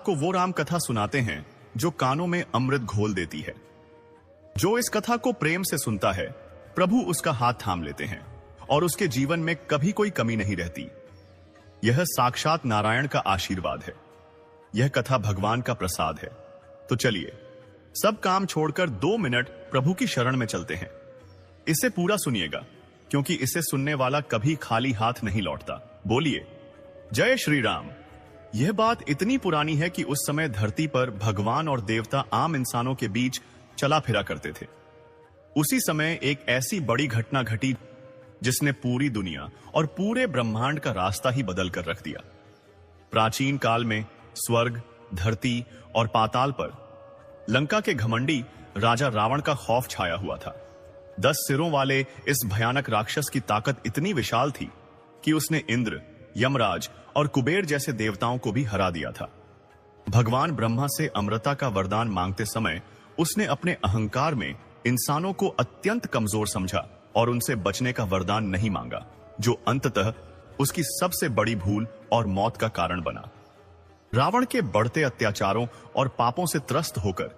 को वो राम कथा सुनाते हैं जो कानों में अमृत घोल देती है। जो इस कथा को प्रेम से सुनता है, प्रभु उसका हाथ थाम लेते हैं और उसके जीवन में कभी कोई कमी नहीं रहती। यह साक्षात नारायण का आशीर्वाद है। यह कथा भगवान का प्रसाद है। तो चलिए सब काम छोड़कर 2 मिनट प्रभु की शरण में चलते हैं। इसे पूरा सुनिएगा, क्योंकि इसे सुनने वाला कभी खाली हाथ नहीं लौटता। बोलिए जय श्री राम। यह बात इतनी पुरानी है कि उस समय धरती पर भगवान और देवता आम इंसानों के बीच चला फिरा करते थे। उसी समय एक ऐसी बड़ी घटना घटी जिसने पूरी दुनिया और पूरे ब्रह्मांड का रास्ता ही बदल कर रख दिया। प्राचीन काल में स्वर्ग, धरती और पाताल पर लंका के घमंडी राजा रावण का खौफ छाया हुआ था। 10 सिरों वाले इस भयानक राक्षस की ताकत इतनी विशाल थी कि उसने इंद्र, यमराज और कुबेर जैसे देवताओं को भी हरा दिया था। भगवान ब्रह्मा से अमरता का वरदान मांगते समय उसने अपने अहंकार में इंसानों को अत्यंत कमजोर समझा और उनसे बचने का वरदान नहीं मांगा, जो अंततः उसकी सबसे बड़ी भूल और मौत का कारण बना। रावण के बढ़ते अत्याचारों और पापों से त्रस्त होकर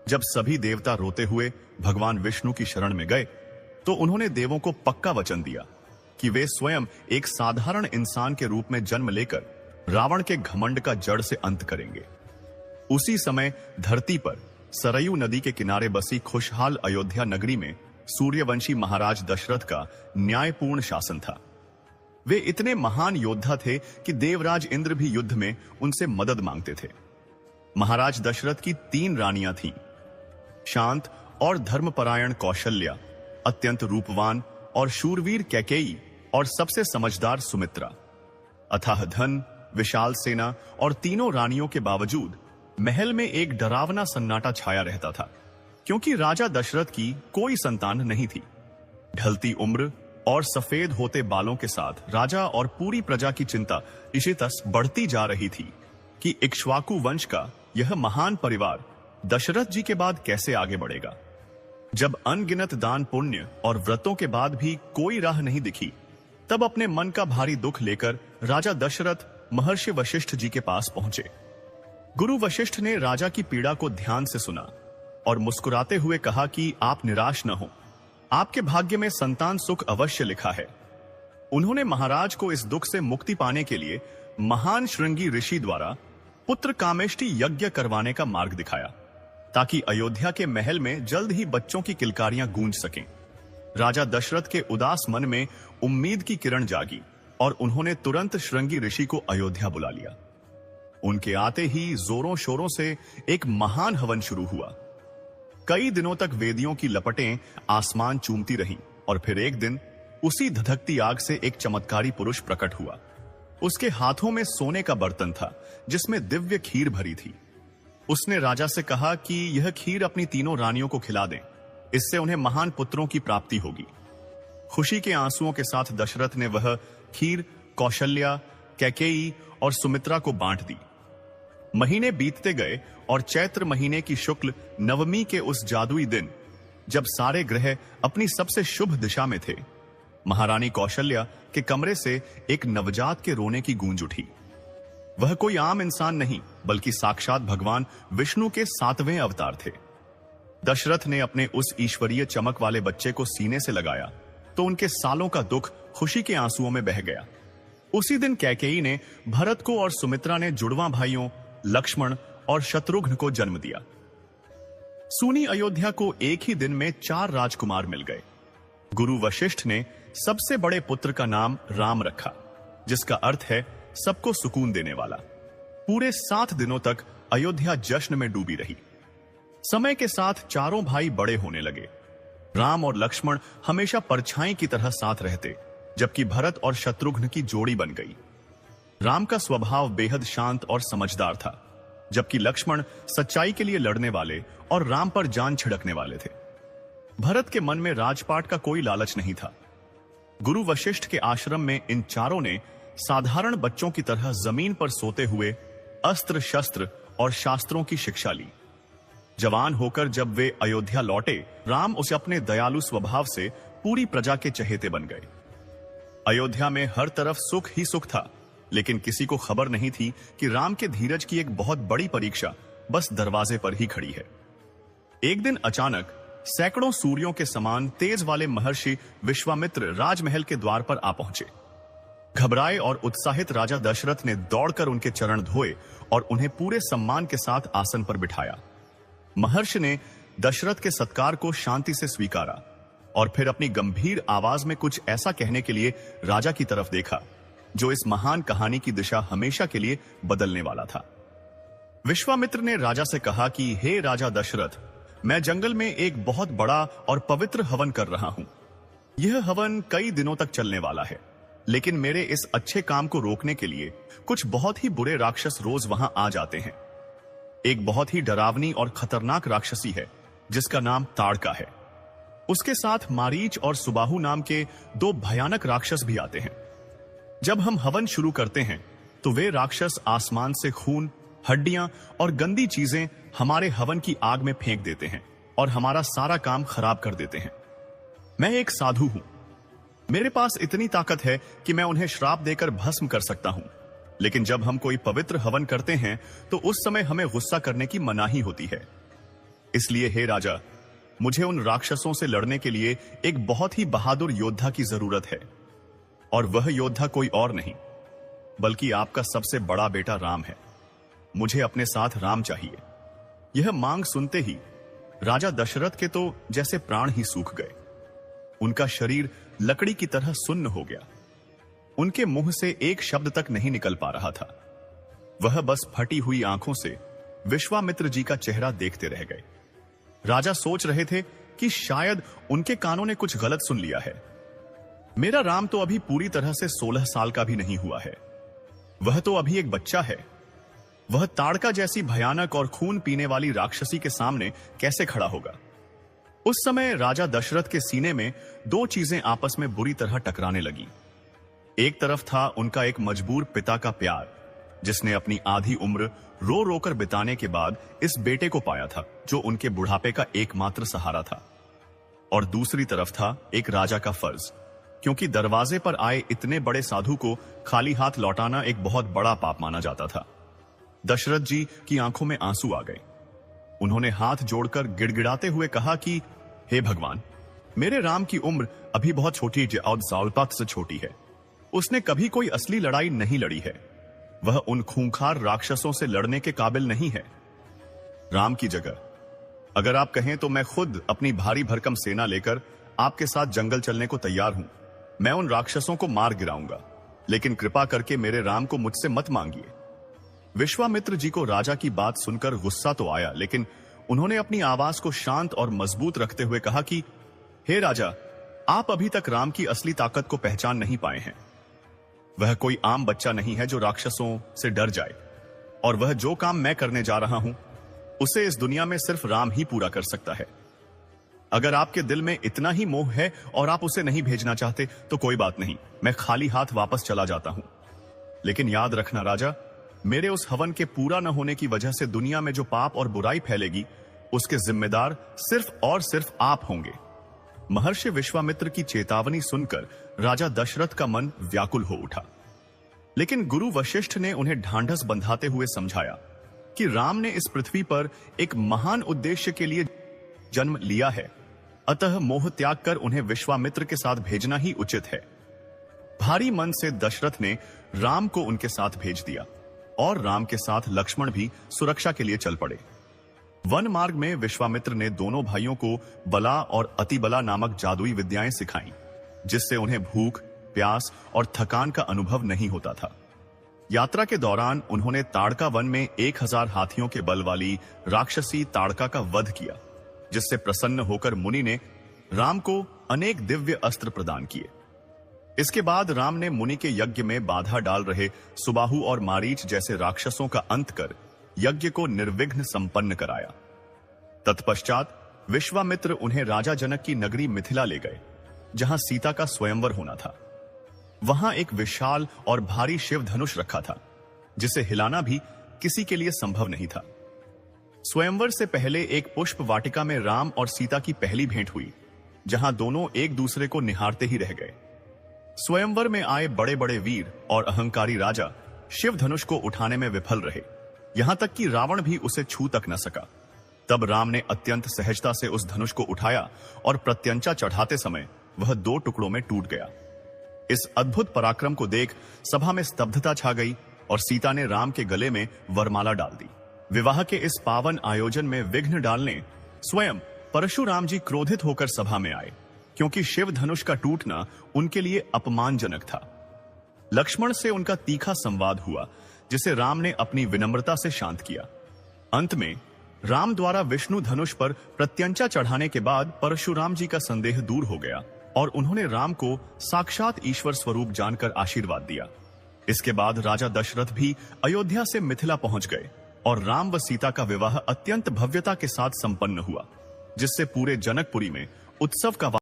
जब सभी देवता रोते हुए भगवान विष्णु की शरण में गए, तो उन्होंने देवों को पक्का वचन दिया कि वे स्वयं एक साधारण इंसान के रूप में जन्म लेकर रावण के घमंड का जड़ से अंत करेंगे। उसी समय धरती पर सरयू नदी के किनारे बसी खुशहाल अयोध्या नगरी में सूर्यवंशी महाराज दशरथ का न्यायपूर्ण शासन था। वे इतने महान योद्धा थे कि देवराज इंद्र भी युद्ध में उनसे मदद मांगते थे। महाराज दशरथ की 3 रानियां थीं, शांत और धर्मपरायण कौशल्या, अत्यंत रूपवान और शूरवीर कैकेयी और सबसे समझदार सुमित्रा। अथाह धन, विशाल सेना और तीनों रानियों के बावजूद महल में एक डरावना सन्नाटा छाया रहता था, क्योंकि राजा दशरथ की कोई संतान नहीं थी। ढलती उम्र और सफेद होते बालों के साथ राजा और पूरी प्रजा की चिंता इशितस बढ़ती जा रही थी कि इक्ष्वाकु वंश का यह महान परिवार दशरथ जी के बाद कैसे आगे बढ़ेगा। जब अनगिनत दान पुण्य और व्रतों के बाद भी कोई राह नहीं दिखी, तब अपने मन का भारी दुख लेकर राजा दशरथ महर्षि वशिष्ठ जी के पास पहुंचे। गुरु वशिष्ठ ने राजा की पीड़ा को ध्यान से सुना और मुस्कुराते हुए कहा कि आप निराश न हो, आपके भाग्य में संतान सुख अवश्य लिखा है। उन्होंने महाराज को इस दुख से मुक्ति पाने के लिए महान श्रृंगी ऋषि द्वारा पुत्र कामेष्टि यज्ञ करवाने का मार्ग दिखाया, ताकि अयोध्या के महल में जल्द ही बच्चों की किलकारियां गूंज सकें। राजा दशरथ के उदास मन में उम्मीद की किरण जागी और उन्होंने तुरंत श्रृंगी ऋषि को अयोध्या बुला लिया। उनके आते ही जोरों शोरों से एक महान हवन शुरू हुआ। कई दिनों तक वेदियों की लपटें आसमान चूमती रहीं और फिर एक दिन उसी धधकती आग से एक चमत्कारी पुरुष प्रकट हुआ। उसके हाथों में सोने का बर्तन था जिसमें दिव्य खीर भरी थी। उसने राजा से कहा कि यह खीर अपनी तीनों रानियों को खिला दें, इससे उन्हें महान पुत्रों की प्राप्ति होगी। खुशी के आंसुओं के साथ दशरथ ने वह खीर कौशल्या, कैकेयी और सुमित्रा को बांट दी। महीने बीतते गए और चैत्र महीने की शुक्ल नवमी के उस जादुई दिन, जब सारे ग्रह अपनी सबसे शुभ दिशा में थे, महारानी कौशल्या के कमरे से एक नवजात के रोने की गूंज उठी। वह कोई आम इंसान नहीं, बल्कि साक्षात भगवान विष्णु के 7वें अवतार थे। दशरथ ने अपने उस ईश्वरीय चमक वाले बच्चे को सीने से लगाया तो उनके सालों का दुख खुशी के आंसुओं में बह गया। उसी दिन कैकेयी ने भरत को और सुमित्रा ने जुड़वां भाइयों लक्ष्मण और शत्रुघ्न को जन्म दिया। सूनी अयोध्या को एक ही दिन में 4 राजकुमार मिल गए। गुरु वशिष्ठ ने सबसे बड़े पुत्र का नाम राम रखा, जिसका अर्थ है सबको सुकून देने वाला। पूरे 7 दिनों तक अयोध्या जश्न में डूबी रही। समय के साथ चारों भाई बड़े होने लगे। राम और लक्ष्मण हमेशा परछाई की तरह साथ रहते, जबकि भरत और शत्रुघ्न की जोड़ी बन गई। राम का स्वभाव बेहद शांत और समझदार था, जबकि लक्ष्मण सच्चाई के लिए लड़ने वाले और राम पर जान छिड़कने वाले थे। भरत के मन में राजपाट का कोई लालच नहीं था। गुरु वशिष्ठ के आश्रम में इन चारों ने साधारण बच्चों की तरह जमीन पर सोते हुए अस्त्र शस्त्र और शास्त्रों की शिक्षा ली। जवान होकर जब वे अयोध्या लौटे, राम उसे अपने दयालु स्वभाव से पूरी प्रजा के चहेते बन गए। अयोध्या में हर तरफ सुख ही सुख था, लेकिन किसी को खबर नहीं थी कि राम के धीरज की एक बहुत बड़ी परीक्षा बस दरवाजे पर ही खड़ी है। एक दिन अचानक सैकड़ों सूर्यों के समान तेज वाले महर्षि विश्वामित्र राजमहल के द्वार पर आ पहुंचे। घबराए और उत्साहित राजा दशरथ ने दौड़कर उनके चरण धोए और उन्हें पूरे सम्मान के साथ आसन पर बिठाया। महर्षि ने दशरथ के सत्कार को शांति से स्वीकारा और फिर अपनी गंभीर आवाज में कुछ ऐसा कहने के लिए राजा की तरफ देखा जो इस महान कहानी की दिशा हमेशा के लिए बदलने वाला था। विश्वामित्र ने राजा से कहा कि हे राजा दशरथ, मैं जंगल में एक बहुत बड़ा और पवित्र हवन कर रहा हूं। यह हवन कई दिनों तक चलने वाला है, लेकिन मेरे इस अच्छे काम को रोकने के लिए कुछ बहुत ही बुरे राक्षस रोज वहां आ जाते हैं। एक बहुत ही डरावनी और खतरनाक राक्षसी है जिसका नाम ताड़का है। उसके साथ मारीच और सुबाहु नाम के दो भयानक राक्षस भी आते हैं। जब हम हवन शुरू करते हैं तो वे राक्षस आसमान से खून, हड्डियां और गंदी चीजें हमारे हवन की आग में फेंक देते हैं और हमारा सारा काम खराब कर देते हैं। मैं एक साधु हूं, मेरे पास इतनी ताकत है कि मैं उन्हें श्राप देकर भस्म कर सकता हूं, लेकिन जब हम कोई पवित्र हवन करते हैं तो उस समय हमें गुस्सा करने की मनाही होती है। इसलिए हे राजा, मुझे उन राक्षसों से लड़ने के लिए एक बहुत ही बहादुर योद्धा की जरूरत है, और वह योद्धा कोई और नहीं बल्कि आपका सबसे बड़ा बेटा राम है। मुझे अपने साथ राम चाहिए। यह मांग सुनते ही राजा दशरथ के तो जैसे प्राण ही सूख गए। उनका शरीर लकड़ी की तरह सुन्न हो गया। उनके मुंह से एक शब्द तक नहीं निकल पा रहा था। वह बस फटी हुई आंखों से विश्वामित्र जी का चेहरा देखते रह गए। राजा सोच रहे थे कि शायद उनके कानों ने कुछ गलत सुन लिया है। मेरा राम तो अभी पूरी तरह से 16 साल का भी नहीं हुआ है। वह तो अभी एक बच्चा है। वह ताड़का जैसी भयानक और खून पीने वाली राक्षसी के सामने कैसे खड़ा होगा? उस समय राजा दशरथ के सीने में दो चीजें आपस में बुरी तरह टकराने लगी। एक तरफ था उनका एक मजबूर पिता का प्यार, जिसने अपनी आधी उम्र रो रोकर बिताने के बाद इस बेटे को पाया था जो उनके बुढ़ापे का एकमात्र सहारा था। और दूसरी तरफ था एक राजा का फर्ज, क्योंकि दरवाजे पर आए इतने बड़े साधु को खाली हाथ लौटाना एक बहुत बड़ा पाप माना जाता था। दशरथ जी की आंखों में आंसू आ गए। उन्होंने हाथ जोड़कर गिड़गिड़ाते हुए कहा कि हे भगवान, मेरे राम की उम्र अभी बहुत छोटी और सालपात से छोटी है। उसने कभी कोई असली लड़ाई नहीं लड़ी है। वह उन खूंखार राक्षसों से लड़ने के काबिल नहीं है। राम की जगह अगर आप कहें तो मैं खुद अपनी भारी भरकम सेना लेकर आपके साथ जंगल चलने को तैयार हूं। मैं उन राक्षसों को मार गिराऊंगा, लेकिन कृपा करके मेरे राम को मुझसे मत मांगिए। विश्वामित्र जी को राजा की बात सुनकर गुस्सा तो आया, लेकिन उन्होंने अपनी आवाज को शांत और मजबूत रखते हुए कहा कि हे राजा, आप अभी तक राम की असली ताकत को पहचान नहीं पाए हैं। वह कोई आम बच्चा नहीं है जो राक्षसों से डर जाए, और वह जो काम मैं करने जा रहा हूं उसे इस दुनिया में सिर्फ राम ही पूरा कर सकता है। अगर आपके दिल में इतना ही मोह है और आप उसे नहीं भेजना चाहते तो कोई बात नहीं, मैं खाली हाथ वापस चला जाता हूं। लेकिन याद रखना राजा, मेरे उस हवन के पूरा न होने की वजह से दुनिया में जो पाप और बुराई फैलेगी उसके जिम्मेदार सिर्फ और सिर्फ आप होंगे। महर्षि विश्वामित्र की चेतावनी सुनकर राजा दशरथ का मन व्याकुल हो उठा, लेकिन गुरु वशिष्ठ ने उन्हें ढांढस बंधाते हुए समझाया कि राम ने इस पृथ्वी पर एक महान उद्देश्य के लिए जन्म लिया है, अतः मोह त्याग कर उन्हें विश्वामित्र के साथ भेजना ही उचित है। भारी मन से दशरथ ने राम को उनके साथ भेज दिया और राम के साथ लक्ष्मण भी सुरक्षा के लिए चल पड़े। वन मार्ग में विश्वामित्र ने दोनों भाइयों को बला और अतिबला नामक जादुई विद्याएं सिखाईं, जिससे उन्हें भूख, प्यास और थकान का अनुभव नहीं होता था। यात्रा के दौरान उन्होंने ताड़का वन में 1000 हाथियों के बल वाली राक्षसी ताड़का का वध किया, जिससे प्रसन्न होकर मुनि ने राम को अनेक दिव्य अस्त्र प्रदान किए। इसके बाद राम ने मुनि के यज्ञ में बाधा डाल रहे सुबाहु और मारीच जैसे राक्षसों का अंत कर यज्ञ को निर्विघ्न संपन्न कराया। तत्पश्चात विश्वामित्र उन्हें राजा जनक की नगरी मिथिला ले गए, जहां सीता का स्वयंवर होना था। वहां एक विशाल और भारी शिव धनुष रखा था, जिसे हिलाना भी किसी के लिए संभव नहीं था। स्वयंवर से पहले एक पुष्प वाटिका में राम और सीता की पहली भेंट हुई, जहां दोनों एक दूसरे को निहारते ही रह गए। स्वयंवर में आए बड़े बड़े वीर और अहंकारी राजा शिव धनुष को उठाने में विफल रहे, यहां तक कि रावण भी उसे छू तक न सका। तब राम ने अत्यंत सहजता से उस धनुष को उठाया और प्रत्यंचा चढ़ाते समय वह 2 टुकड़ों में टूट गया। इस अद्भुत पराक्रम को देख सभा में स्तब्धता छा गई और सीता ने राम के गले में वरमाला डाल दी। विवाह के इस पावन आयोजन में विघ्न डालने स्वयं परशुराम जी क्रोधित होकर सभा में आए, क्योंकि शिव धनुष का टूटना उनके लिए अपमानजनक था। लक्ष्मण से उनका तीखा संवाद हुआ, जिसे राम ने अपनी विनम्रता से शांत किया। अंत में राम द्वारा विष्णु धनुष पर प्रत्यंचा चढ़ाने के बाद परशुराम जी का संदेह दूर हो गया और उन्होंने राम को साक्षात ईश्वर स्वरूप जानकर आशीर्वाद दिया। इसके बाद राजा दशरथ भी अयोध्या से मिथिला पहुंच गए और राम व सीता का विवाह अत्यंत भव्यता के साथ संपन्न हुआ, जिससे पूरे जनकपुरी में उत्सव का